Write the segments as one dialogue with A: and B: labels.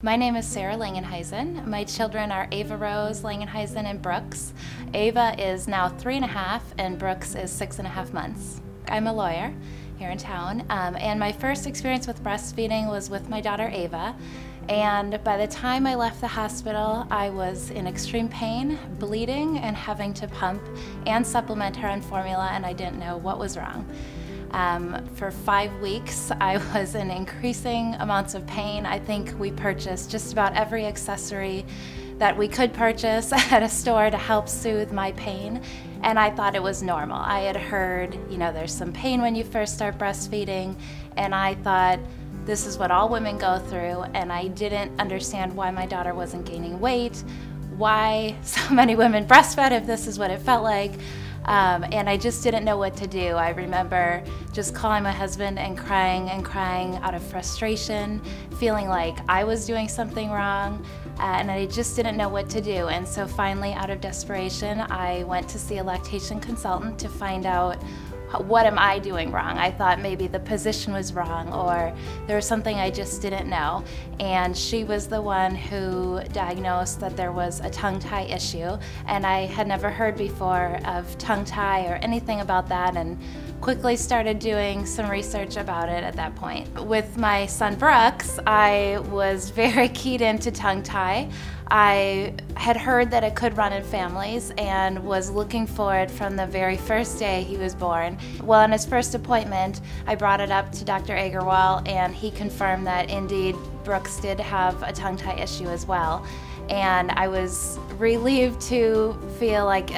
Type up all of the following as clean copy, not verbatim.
A: My name is Sarah Langenhuizen. My children are Ava Rose Langenhuizen and Brooks. Ava is now 3.5 and Brooks is 6.5 months. I'm a lawyer here in town, and my first experience with breastfeeding was with my daughter Ava. And by the time I left the hospital, I was in extreme pain, bleeding, and having to pump and supplement her on formula, and I didn't know what was wrong. For 5 weeks, I was in increasing amounts of pain. I think we purchased just about every accessory that we could purchase at a store to help soothe my pain, and I thought it was normal. I had heard, there's some pain when you first start breastfeeding, and I thought this is what all women go through, and I didn't understand why my daughter wasn't gaining weight, why so many women breastfed if this is what it felt like. And I just didn't know what to do. I remember just calling my husband and crying out of frustration, feeling like I was doing something wrong, and I just didn't know what to do. And so finally, out of desperation, I went to see a lactation consultant to find out, what am I doing wrong? I thought maybe the position was wrong or there was something I just didn't know. And she was the one who diagnosed that there was a tongue tie issue, and I had never heard before of tongue tie or anything about that, and quickly started doing some research about it at that point. With my son Brooks, I was very keyed into tongue tie. I had heard that it could run in families and was looking for it from the very first day he was born. Well, on his first appointment, I brought it up to Dr. Agarwal, and he confirmed that indeed Brooks did have a tongue tie issue as well. And I was relieved to feel like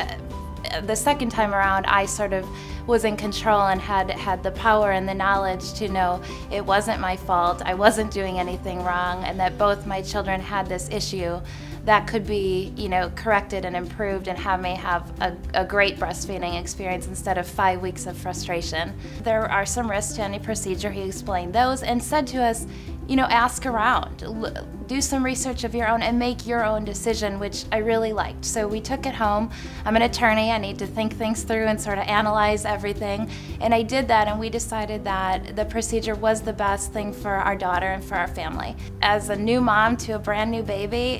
A: the second time around I sort of was in control and had the power and the knowledge to know it wasn't my fault, I wasn't doing anything wrong, and that both my children had this issue that could be, corrected and improved and have me have a great breastfeeding experience instead of 5 weeks of frustration. There are some risks to any procedure. He explained those and said to us, ask around, do some research of your own and make your own decision, which I really liked. So we took it home. I'm an attorney, I need to think things through and sort of analyze everything. And I did that, and we decided that the procedure was the best thing for our daughter and for our family. As a new mom to a brand new baby,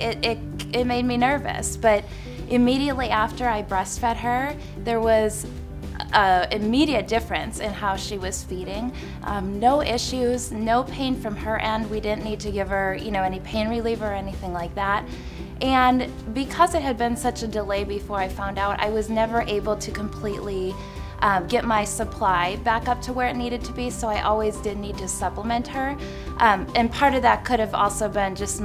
A: it made me nervous, but immediately after I breastfed her, there was immediate difference in how she was feeding. No issues, no pain from her end. We didn't need to give her, any pain reliever or anything like that. And because it had been such a delay before I found out, I was never able to completely get my supply back up to where it needed to be, so I always did need to supplement her. And part of that could have also been just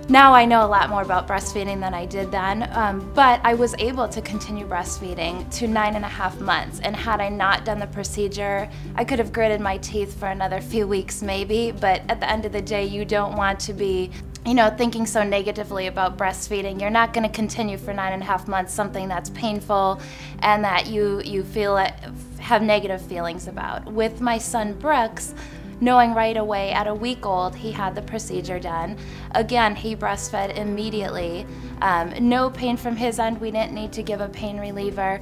A: now I know a lot more about breastfeeding than I did then, but I was able to continue breastfeeding to 9.5 months, and had I not done the procedure, I could have gritted my teeth for another few weeks maybe, but at the end of the day, you don't want to be thinking so negatively about breastfeeding. You're not going to continue for 9.5 months something that's painful and that you have negative feelings about. With my son Brooks, knowing right away at a week old he had the procedure done. Again, he breastfed immediately. No pain from his end. We didn't need to give a pain reliever.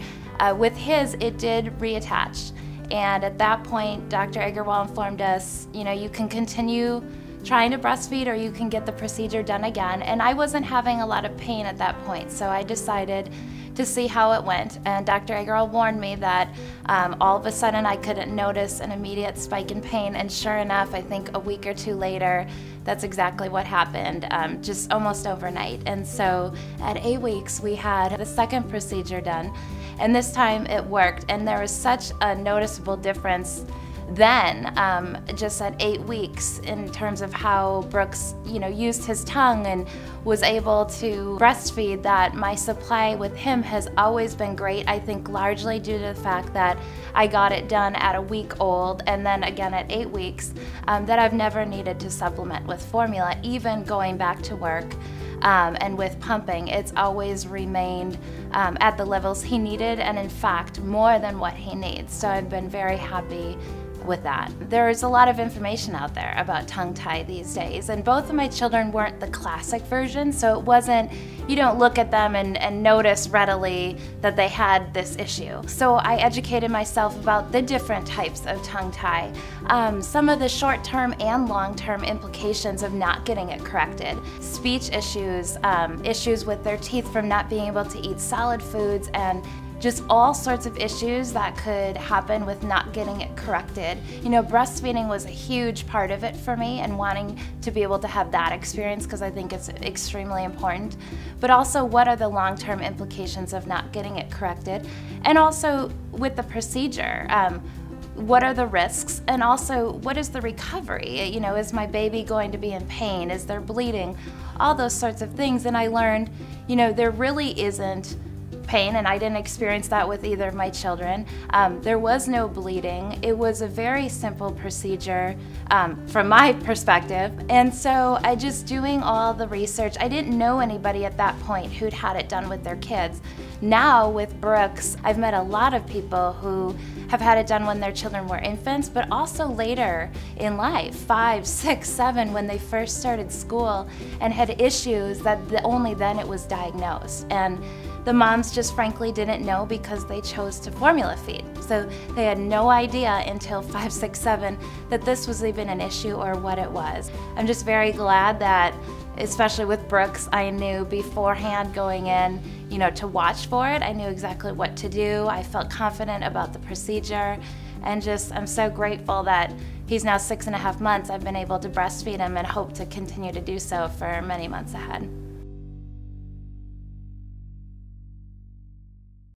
A: With his, it did reattach. And at that point, Dr. Agarwal informed us, you can continue trying to breastfeed or you can get the procedure done again. And I wasn't having a lot of pain at that point, so I decided to see how it went. And Dr. Agarwal warned me that all of a sudden I couldn't notice an immediate spike in pain, and sure enough, I think a week or two later, that's exactly what happened, just almost overnight. And so at 8 weeks, we had the second procedure done, and this time it worked, and there was such a noticeable difference then, just at 8 weeks, in terms of how Brooks, used his tongue and was able to breastfeed, that my supply with him has always been great. I think largely due to the fact that I got it done at a week old and then again at 8 weeks, that I've never needed to supplement with formula, even going back to work. And with pumping, it's always remained at the levels he needed, and in fact, more than what he needs. So I've been very happy with that. There's a lot of information out there about tongue tie these days, and both of my children weren't the classic version, so it wasn't, you don't look at them and notice readily that they had this issue. So I educated myself about the different types of tongue tie, some of the short-term and long-term implications of not getting it corrected, speech issues, issues with their teeth from not being able to eat solid foods, and just all sorts of issues that could happen with not getting it corrected. You know, breastfeeding was a huge part of it for me, and wanting to be able to have that experience because I think it's extremely important. But also, what are the long-term implications of not getting it corrected? And also with the procedure, what are the risks, and also what is the recovery? You know, is my baby going to be in pain? Is there bleeding? All those sorts of things. And I learned, you know, there really isn't pain, and I didn't experience that with either of my children. There was no bleeding. It was a very simple procedure from my perspective. And so I just doing all the research, I didn't know anybody at that point who'd had it done with their kids. Now with Brooks, I've met a lot of people who have had it done when their children were infants, but also later in life, 5, 6, 7, when they first started school and had issues that only then it was diagnosed. And the moms just frankly didn't know because they chose to formula feed. So they had no idea until 5, 6, 7 that this was even an issue or what it was. I'm just very glad that, especially with Brooks, I knew beforehand going in, you know, to watch for it. I knew exactly what to do. I felt confident about the procedure, and just I'm so grateful that he's now 6.5 months. I've been able to breastfeed him and hope to continue to do so for many months ahead.